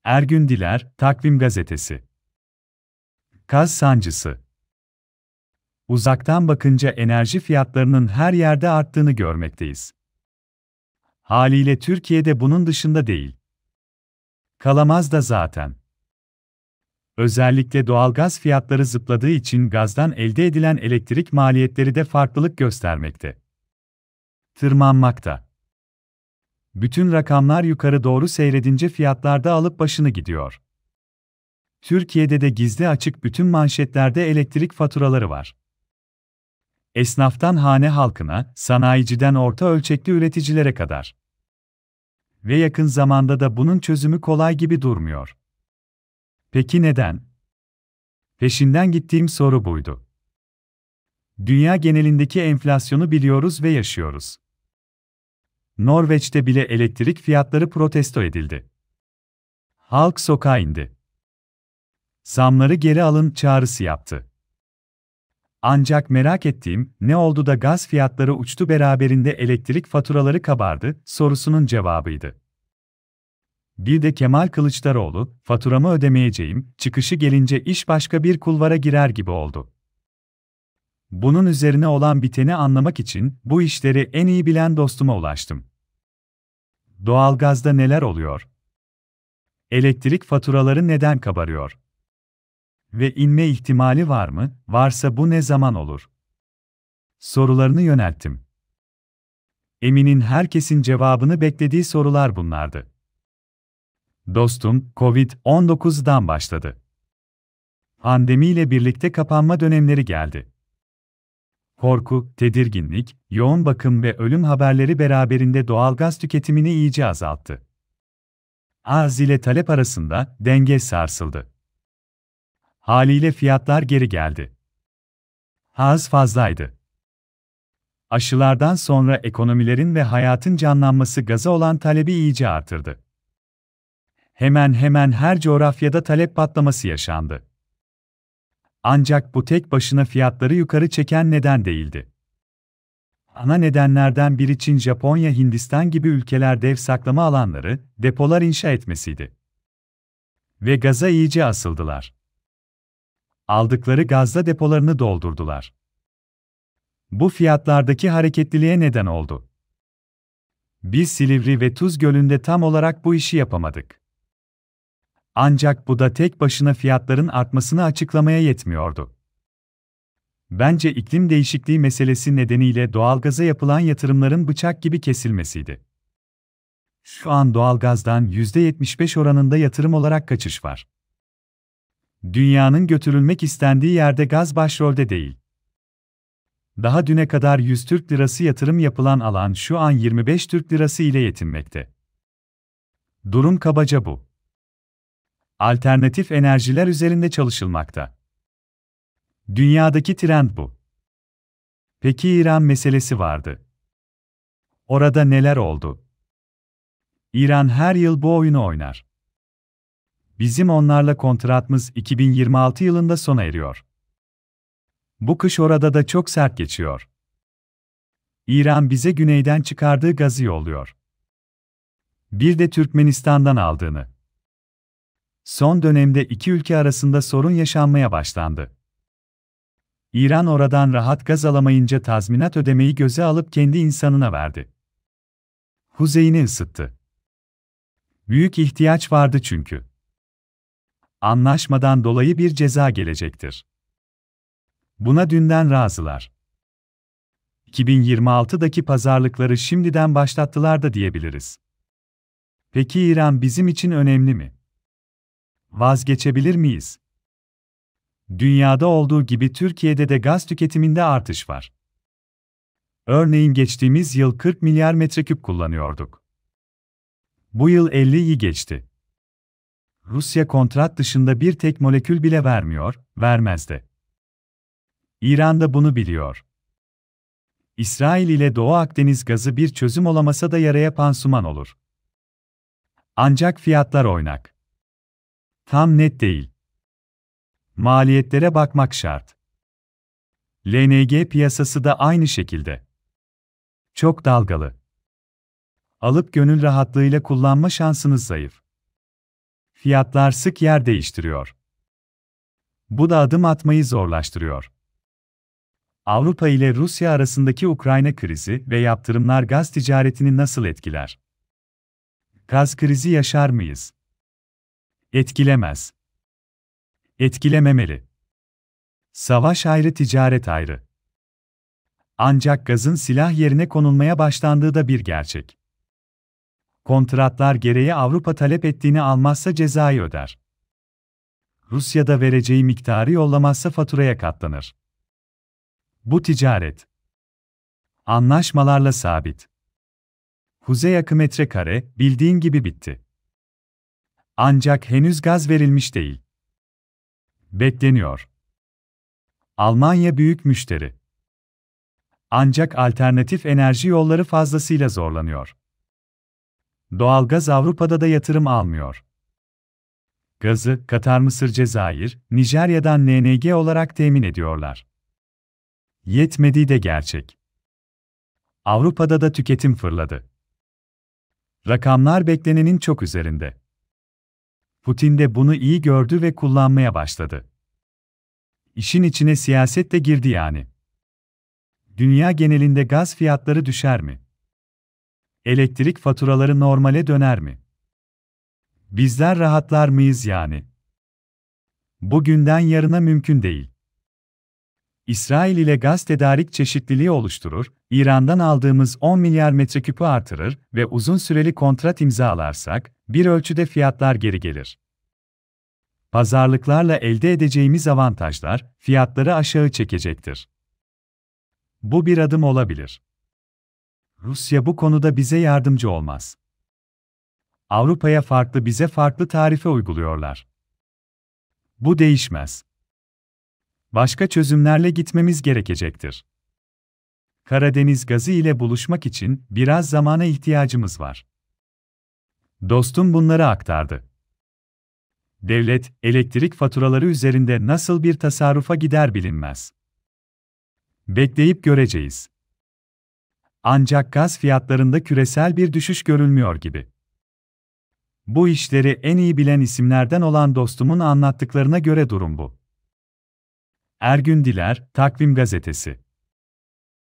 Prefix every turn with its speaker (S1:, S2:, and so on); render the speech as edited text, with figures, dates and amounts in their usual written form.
S1: Ergün Diler, Takvim Gazetesi. Gaz sancısı. Uzaktan bakınca enerji fiyatlarının her yerde arttığını görmekteyiz. Haliyle Türkiye'de bunun dışında değil. Kalamaz da zaten. Özellikle doğalgaz fiyatları zıpladığı için gazdan elde edilen elektrik maliyetleri de farklılık göstermekte. Tırmanmakta. Bütün rakamlar yukarı doğru seyredince fiyatlarda alıp başını gidiyor. Türkiye'de de gizli açık bütün manşetlerde elektrik faturaları var. Esnaftan hane halkına, sanayiciden orta ölçekli üreticilere kadar. Ve yakın zamanda da bunun çözümü kolay gibi durmuyor. Peki neden? Peşinden gittiğim soru buydu. Dünya genelindeki enflasyonu biliyoruz ve yaşıyoruz. Norveç'te bile elektrik fiyatları protesto edildi. Halk sokağa indi. Zamları geri alın çağrısı yaptı. Ancak merak ettiğim, ne oldu da gaz fiyatları uçtu beraberinde elektrik faturaları kabardı, sorusunun cevabıydı. Bir de Kemal Kılıçdaroğlu, faturamı ödemeyeceğim, çıkışı gelince iş başka bir kulvara girer gibi oldu. Bunun üzerine olan biteni anlamak için, bu işleri en iyi bilen dostuma ulaştım. Doğalgazda neler oluyor? Elektrik faturaları neden kabarıyor? Ve inme ihtimali var mı? Varsa bu ne zaman olur? Sorularını yönelttim. Eminim herkesin cevabını beklediği sorular bunlardı. Dostum, Covid-19'dan başladı. Pandemiyle birlikte kapanma dönemleri geldi. Korku, tedirginlik, yoğun bakım ve ölüm haberleri beraberinde doğalgaz tüketimini iyice azalttı. Arz ile talep arasında denge sarsıldı. Haliyle fiyatlar geri geldi. Arz fazlaydı. Aşılardan sonra ekonomilerin ve hayatın canlanması gaza olan talebi iyice artırdı. Hemen her coğrafyada talep patlaması yaşandı. Ancak bu tek başına fiyatları yukarı çeken neden değildi. Ana nedenlerden biri Çin, Japonya, Hindistan gibi ülkeler dev saklama alanları, depolar inşa etmesiydi. Ve gaza iyice asıldılar. Aldıkları gazla depolarını doldurdular. Bu fiyatlardaki hareketliliğe neden oldu. Biz Silivri ve Tuz Gölü'nde tam olarak bu işi yapamadık. Ancak bu da tek başına fiyatların artmasını açıklamaya yetmiyordu. Bence iklim değişikliği meselesi nedeniyle doğalgaza yapılan yatırımların bıçak gibi kesilmesiydi. Şu an doğalgazdan %75 oranında yatırım olarak kaçış var. Dünyanın götürülmek istendiği yerde gaz başrolde değil. Daha düne kadar 100 Türk lirası yatırım yapılan alan şu an 25 Türk lirası ile yetinmekte. Durum kabaca bu. Alternatif enerjiler üzerinde çalışılmakta. Dünyadaki trend bu. Peki İran meselesi vardı. Orada neler oldu? İran her yıl bu oyunu oynar. Bizim onlarla kontratımız 2026 yılında sona eriyor. Bu kış orada da çok sert geçiyor. İran bize güneyden çıkardığı gazı yolluyor. Bir de Türkmenistan'dan aldığını. Son dönemde iki ülke arasında sorun yaşanmaya başlandı. İran oradan rahat gaz alamayınca tazminat ödemeyi göze alıp kendi insanına verdi. Kuzeyini ısıttı. Büyük ihtiyaç vardı çünkü. Anlaşmadan dolayı bir ceza gelecektir. Buna dünden razılar. 2026'daki pazarlıkları şimdiden başlattılar da diyebiliriz. Peki İran bizim için önemli mi? Vazgeçebilir miyiz? Dünyada olduğu gibi Türkiye'de de gaz tüketiminde artış var. Örneğin geçtiğimiz yıl 40 milyar metreküp kullanıyorduk. Bu yıl 50'yi geçti. Rusya kontrat dışında bir tek molekül bile vermiyor, vermez de. İran da bunu biliyor. İsrail ile Doğu Akdeniz gazı bir çözüm olamasa da yaraya pansuman olur. Ancak fiyatlar oynak. Tam net değil. Maliyetlere bakmak şart. LNG piyasası da aynı şekilde. Çok dalgalı. Alıp gönül rahatlığıyla kullanma şansınız zayıf. Fiyatlar sık yer değiştiriyor. Bu da adım atmayı zorlaştırıyor. Avrupa ile Rusya arasındaki Ukrayna krizi ve yaptırımlar gaz ticaretini nasıl etkiler? Gaz krizi yaşar mıyız? Etkilemez. Etkilememeli. Savaş ayrı, ticaret ayrı. Ancak gazın silah yerine konulmaya başlandığı da bir gerçek. Kontratlar gereği Avrupa talep ettiğini almazsa cezayı öder. Rusya da vereceği miktarı yollamazsa faturaya katlanır. Bu ticaret. Anlaşmalarla sabit. Kuzey akı metrekare, bildiğin gibi bitti. Ancak henüz gaz verilmiş değil. Bekleniyor. Almanya büyük müşteri. Ancak alternatif enerji yolları fazlasıyla zorlanıyor. Doğalgaz Avrupa'da da yatırım almıyor. Gazı, Katar, Mısır, Cezayir, Nijerya'dan LNG olarak temin ediyorlar. Yetmediği de gerçek. Avrupa'da da tüketim fırladı. Rakamlar beklenenin çok üzerinde. Putin de bunu iyi gördü ve kullanmaya başladı. İşin içine siyaset de girdi yani. Dünya genelinde gaz fiyatları düşer mi? Elektrik faturaları normale döner mi? Bizler rahatlar mıyız yani? Bugünden yarına mümkün değil. İsrail ile gaz tedarik çeşitliliği oluşturur, İran'dan aldığımız 10 milyar metreküpü artırır ve uzun süreli kontrat imzalarsak, bir ölçüde fiyatlar geri gelir. Pazarlıklarla elde edeceğimiz avantajlar, fiyatları aşağı çekecektir. Bu bir adım olabilir. Rusya bu konuda bize yardımcı olmaz. Avrupa'ya farklı, bize farklı tarife uyguluyorlar. Bu değişmez. Başka çözümlerle gitmemiz gerekecektir. Karadeniz gazı ile buluşmak için biraz zamana ihtiyacımız var. Dostum bunları aktardı. Devlet, elektrik faturaları üzerinde nasıl bir tasarrufa gider bilinmez. Bekleyip göreceğiz. Ancak gaz fiyatlarında küresel bir düşüş görülmüyor gibi. Bu işleri en iyi bilen isimlerden olan dostumun anlattıklarına göre durum bu. Ergün Diler, Takvim Gazetesi.